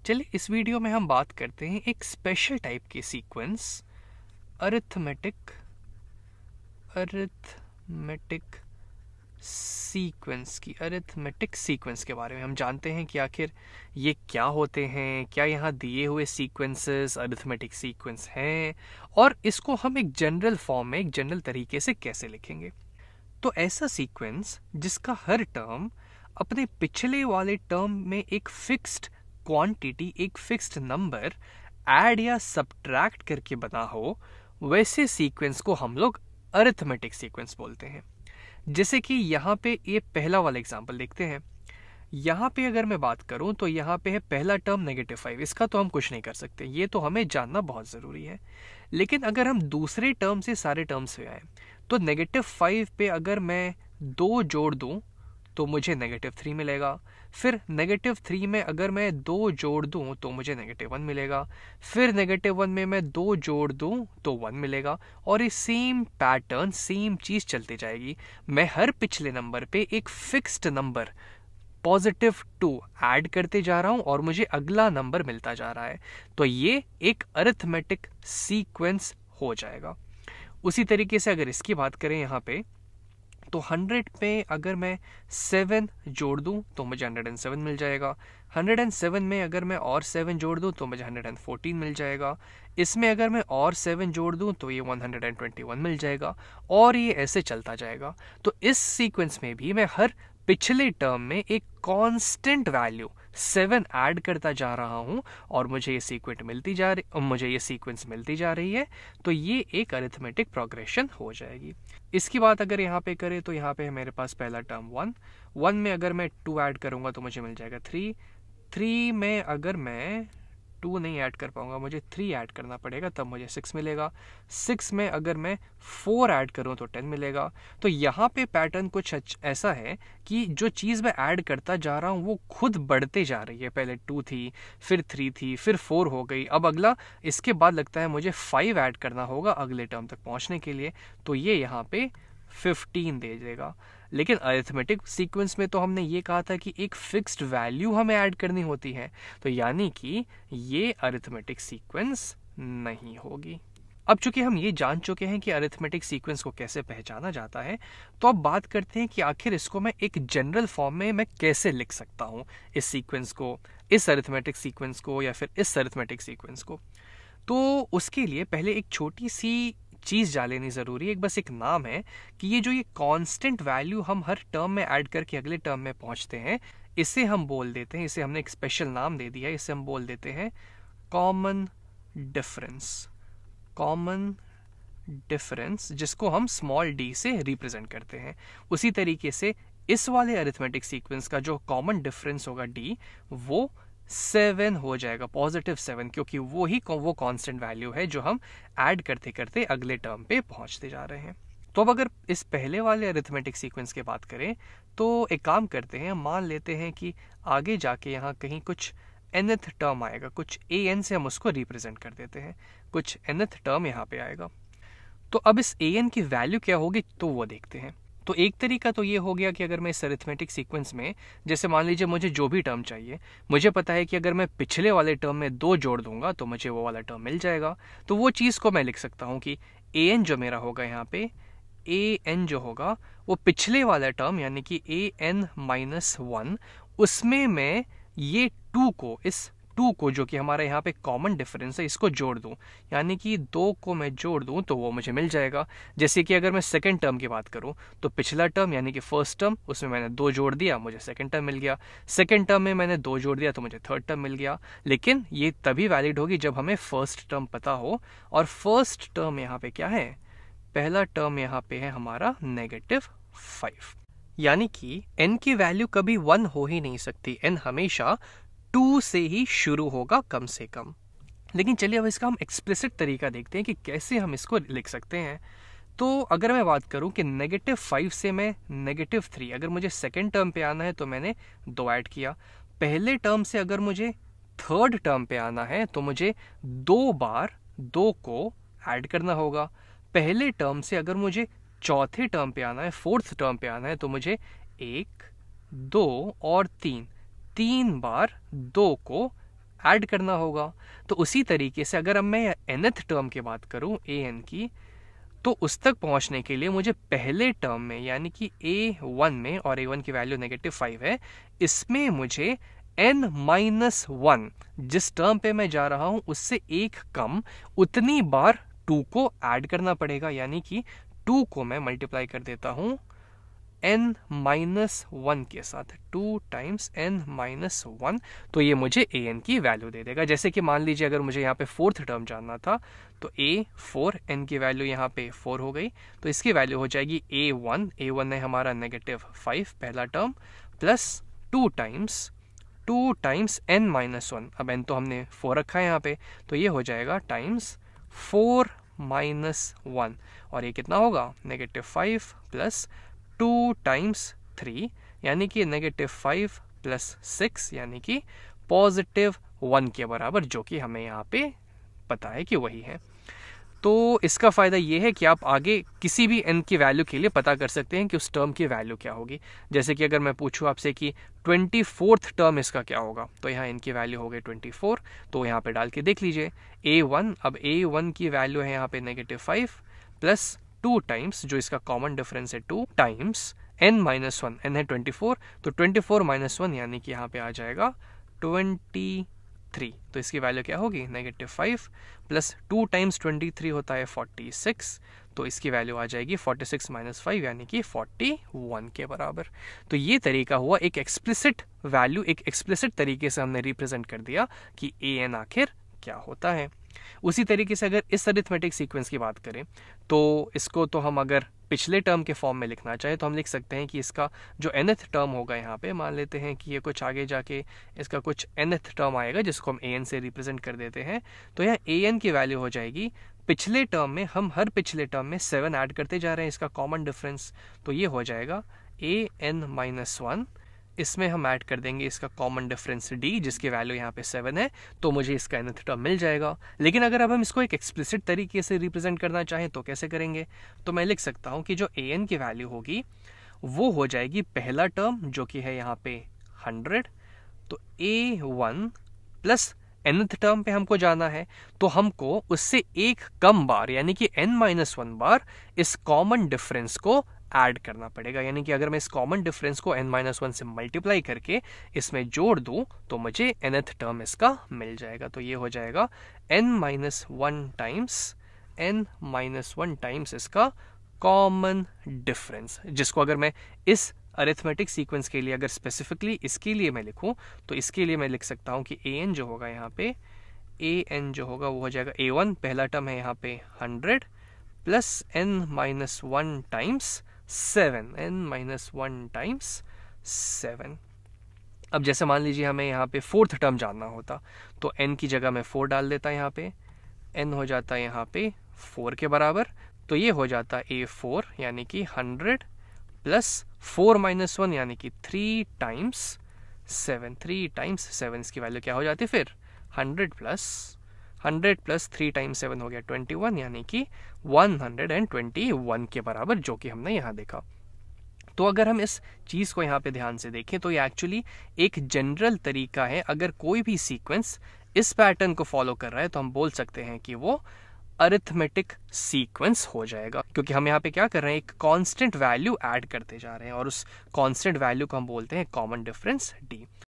चलिए इस वीडियो में हम बात करते हैं एक स्पेशल टाइप के सीक्वेंस अरिथमेटिक सीक्वेंस के बारे में। हम जानते हैं कि आखिर ये क्या होते हैं, क्या यहाँ दिए हुए सीक्वेंसेस अरिथमेटिक सीक्वेंस हैं और इसको हम एक जनरल फॉर्म में, एक जनरल तरीके से कैसे लिखेंगे। तो ऐसा सीक्वेंस जिसका हर टर्म अपने पिछले वाले टर्म में एक फिक्स्ड क्वांटिटी, एक फिक्स्ड नंबर ऐड या सब्ट्रैक्ट करके बना हो, वैसे सीक्वेंस को हम लोग अरिथमेटिक सीक्वेंस बोलते हैं। जैसे कि यहाँ पे ये पहला वाला एग्जांपल देखते हैं। यहाँ पे अगर मैं बात करूँ तो यहाँ पे है पहला टर्म -5। इसका तो हम कुछ नहीं कर सकते, ये तो हमें जानना बहुत ज़रूरी है। लेकिन अगर हम दूसरे टर्म से सारे टर्म्स पे आए तो -5 पे अगर मैं 2 जोड़ दूँ तो मुझे -3 मिलेगा। फिर -3 में अगर मैं 2 जोड़ दूं तो मुझे -1 मिलेगा। फिर -1 में मैं 2 जोड़ दूं तो 1 मिलेगा। और ये सेम पैटर्न, सेम चीज़ चलती जाएगी। मैं हर पिछले नंबर पे एक फिक्स्ड नंबर +2 ऐड करते जा रहा हूं और मुझे अगला नंबर मिलता जा रहा है। तो ये एक अरिथमेटिक सीक्वेंस हो जाएगा। उसी तरीके से अगर इसकी बात करें यहाँ पे, तो 100 पे अगर मैं 7 जोड़ दूं तो मुझे 107 मिल जाएगा। 107 में अगर मैं और 7 जोड़ दूं तो मुझे 114 मिल जाएगा। इसमें अगर मैं और 7 जोड़ दूं तो ये 121 मिल जाएगा और ये ऐसे चलता जाएगा। तो इस सीक्वेंस में भी मैं हर पिछले टर्म में एक कांस्टेंट वैल्यू 7 ऐड करता जा रहा हूं और मुझे ये सीक्वेंस मिलती जा रही है। तो ये एक अरिथमेटिक प्रोग्रेशन हो जाएगी। इसकी बात अगर यहाँ पे करें तो यहाँ पे है मेरे पास पहला टर्म 1 में अगर मैं 2 ऐड करूंगा तो मुझे मिल जाएगा 3 में अगर मैं 2 नहीं ऐड कर पाऊंगा, मुझे 3 ऐड करना पड़ेगा, तब मुझे 6 मिलेगा। 6 में अगर मैं 4 ऐड करूं तो 10 मिलेगा। तो यहाँ पे पैटर्न कुछ ऐसा है कि जो चीज़ मैं ऐड करता जा रहा हूँ वो खुद बढ़ते जा रही है। पहले 2 थी, फिर 3 थी, फिर 4 हो गई। अब अगला इसके बाद लगता है मुझे 5 ऐड करना होगा अगले टर्म तक पहुँचने के लिए। तो ये यहाँ पे 15 दे देगा। लेकिन अरिथमेटिक सीक्वेंस में तो हमने ये कहा था कि एक फिक्स्ड वैल्यू हमें ऐड करनी होती है, तो यानी कि ये अरिथमेटिक सीक्वेंस नहीं होगी। अब चूंकि हम ये जान चुके हैं कि अरिथमेटिक सीक्वेंस को कैसे पहचाना जाता है, तो अब बात करते हैं कि आखिर इसको मैं एक जनरल फॉर्म में मैं कैसे लिख सकता हूँ, इस सीक्वेंस को, इस अरिथमेटिक सीक्वेंस को या फिर इस अरिथमेटिक सीक्वेंस को। तो उसके लिए पहले एक छोटी सी चीज़ जान लेनी ज़रूरी है, बस एक नाम है कि ये कांस्टेंट वैल्यू हम हर टर्म में ऐड करके अगले टर्म में पहुंचते हैं, इसे हम बोल देते हैं, इसे हमने एक स्पेशल नाम दे दिया है, इसे हम बोल देते हैं कॉमन डिफरेंस, जिसको हम स्मॉल d से रिप्रेजेंट करते हैं। उसी तरीके से इस वाले अरिथमेटिक सीक्वेंस का जो कॉमन डिफरेंस होगा d, वो 7 हो जाएगा, +7, क्योंकि वो कांस्टेंट वैल्यू है जो हम ऐड करते करते अगले टर्म पे पहुंचते जा रहे हैं। तो अब अगर इस पहले वाले अरिथमेटिक सीक्वेंस की बात करें तो एक काम करते हैं, मान लेते हैं कि आगे जाके यहाँ कहीं कुछ nth टर्म आएगा, कुछ an से हम उसको रिप्रेजेंट कर देते हैं, कुछ nth टर्म यहाँ पे आएगा। तो अब इस an की वैल्यू क्या होगी तो वो देखते हैं। तो एक तरीका तो ये हो गया कि अगर मैं इस अरिथमेटिक सीक्वेंस में, जैसे मान लीजिए मुझे जो भी टर्म चाहिए, मुझे पता है कि अगर मैं पिछले वाले टर्म में 2 जोड़ दूंगा तो मुझे वो वाला टर्म मिल जाएगा। तो वो चीज़ को मैं लिख सकता हूँ कि an जो मेरा होगा यहाँ पे, an जो होगा वो पिछले वाला टर्म यानी कि an-1, उसमें मैं ये 2 को, इस 2 को जो कि हमारा यहाँ पे कॉमन डिफरेंस है, इसको जोड़ दूं, यानी कि 2 को मैं जोड़ दूं तो वो मुझे मिल जाएगा। जैसे कि अगर मैं सेकंड टर्म की बात करूं तो पिछला टर्म यानी कि फर्स्ट टर्म, उसमें मैंने 2 जोड़ दिया, मुझे सेकंड टर्म मिल गया। सेकंड टर्म में मैंने 2 जोड़ दिया तो मुझे थर्ड टर्म मिल गया। लेकिन ये तभी वैलिड होगी जब हमें फर्स्ट टर्म पता हो, और फर्स्ट टर्म यहाँ पे क्या है, पहला टर्म यहाँ पे है हमारा -5, यानी कि n की वैल्यू कभी 1 हो ही नहीं सकती, n हमेशा 2 से ही शुरू होगा कम से कम। लेकिन चलिए अब इसका हम एक्सप्लिसिट तरीका देखते हैं कि कैसे हम इसको लिख सकते हैं। तो अगर मैं बात करूं कि -5 से मैं -3, अगर मुझे सेकंड टर्म पे आना है तो मैंने 2 ऐड किया। पहले टर्म से अगर मुझे थर्ड टर्म पे आना है तो मुझे 2 बार 2 को ऐड करना होगा। पहले टर्म से अगर मुझे चौथे टर्म पे आना है, फोर्थ टर्म पे आना है, तो मुझे 1, 2 और 3 बार 2 को ऐड करना होगा। तो उसी तरीके से अगर अब मैं nth टर्म की बात करूं an की, तो उस तक पहुंचने के लिए मुझे पहले टर्म में यानी कि a1 में, और a1 की वैल्यू -5 है, इसमें मुझे n-1 जिस टर्म पे मैं जा रहा हूं उससे एक कम उतनी बार 2 को ऐड करना पड़ेगा। यानी कि 2 को मैं मल्टीप्लाई कर देता हूं n-1 के साथ, 2 टाइम्स n-1, तो ये मुझे an की वैल्यू दे देगा। जैसे कि मान लीजिए अगर मुझे यहाँ पे 4th टर्म जानना था, तो a4, n की वैल्यू यहाँ पे 4 हो गई, तो इसकी वैल्यू हो जाएगी a1 है हमारा -5 पहला टर्म, प्लस 2 टाइम्स n-1, अब n तो हमने 4 रखा है यहाँ पे, तो ये हो जाएगा टाइम्स 4 - 1, और ये कितना होगा -5 प्लस 2 टाइम्स 3 यानी कि -5 प्लस 6 यानी कि +1 के बराबर, जो कि हमें यहाँ पे पता है कि वही है। तो इसका फ़ायदा ये है कि आप आगे किसी भी n की वैल्यू के लिए पता कर सकते हैं कि उस टर्म की वैल्यू क्या होगी। जैसे कि अगर मैं पूछूं आपसे कि 24th टर्म इसका क्या होगा, तो यहाँ n की वैल्यू हो गई 24, तो यहाँ पे डाल के देख लीजिए a1, अब a1 की वैल्यू है यहाँ पे -5 प्लस 2 टाइम्स, जो इसका कॉमन डिफरेंस है 2 टाइम्स n-1, n है 24, तो 24 - 1 यानी कि यहाँ पे आ जाएगा 23, तो इसकी वैल्यू क्या होगी -5 प्लस 2 टाइम्स 23 होता है 46, तो इसकी वैल्यू आ जाएगी 46 - 5 यानी कि 41 के बराबर। तो ये तरीका हुआ एक एक्सप्लिसिट वैल्यू, एक एक्सप्लिसिट तरीके से हमने रिप्रेजेंट कर दिया कि an आखिर क्या होता है। उसी तरीके से अगर इस अरिथमेटिक सीक्वेंस की बात करें, तो इसको तो हम अगर पिछले टर्म के फॉर्म में लिखना चाहें तो हम लिख सकते हैं कि इसका जो nth टर्म होगा, यहाँ पे मान लेते हैं कि ये कुछ आगे जाके इसका कुछ nth टर्म आएगा जिसको हम an से रिप्रेजेंट कर देते हैं, तो यहाँ an की वैल्यू हो जाएगी, पिछले टर्म में हम हर पिछले टर्म में 7 ऐड करते जा रहे हैं, इसका कॉमन डिफरेंस, तो ये हो जाएगा an-1, इसमें हम ऐड कर देंगे इसका कॉमन डिफरेंस d, जिसकी वैल्यू यहाँ पे 7 है, तो मुझे इसका nth टर्म मिल जाएगा। लेकिन अगर अब हम इसको एक एक्सप्लिसिट तरीके से रिप्रेजेंट करना चाहें तो कैसे करेंगे, तो मैं लिख सकता हूँ कि जो an की वैल्यू होगी वो हो जाएगी पहला टर्म जो कि है यहाँ पे 100, तो a1 प्लस nth टर्म पे हमको जाना है, तो हमको उससे एक कम बार यानी कि n-1 बार इस कॉमन डिफरेंस को ऐड करना पड़ेगा। यानी कि अगर मैं इस कॉमन डिफरेंस को n-1 से मल्टीप्लाई करके इसमें जोड़ दूं तो मुझे nth टर्म इसका मिल जाएगा। तो ये हो जाएगा n-1 टाइम्स इसका कॉमन डिफरेंस, जिसको अगर मैं इस अरिथमेटिक सीक्वेंस के लिए अगर स्पेसिफिकली इसके लिए मैं लिखूं, तो इसके लिए मैं लिख सकता हूं कि an जो होगा यहाँ पे, an जो होगा वो हो जाएगा a1, पहला टर्म है यहाँ पे 100 plus n-1 times 7, n-1 times 7। अब जैसे मान लीजिए हमें यहाँ पे 4th टर्म जानना होता, तो n की जगह मैं 4 डाल देता यहाँ पे, n हो जाता है यहाँ पे 4 के बराबर, तो ये हो जाता है a4 यानी कि 100 प्लस 4 - 1 यानी कि 3 टाइम्स 7, इसकी वैल्यू क्या हो जाती है फिर 100 प्लस 3 टाइम्स 7 हो गया 21 यानी कि 121 के बराबर, जो कि हमने यहाँ देखा। तो अगर हम इस चीज़ को यहाँ पे ध्यान से देखें तो ये एक्चुअली एक जनरल तरीका है। अगर कोई भी सीक्वेंस इस पैटर्न को फॉलो कर रहा है तो हम बोल सकते हैं कि वो अरिथमेटिक सीक्वेंस हो जाएगा, क्योंकि हम यहाँ पे क्या कर रहे हैं, एक कांस्टेंट वैल्यू ऐड करते जा रहे हैं और उस कांस्टेंट वैल्यू को हम बोलते हैं कॉमन डिफरेंस d।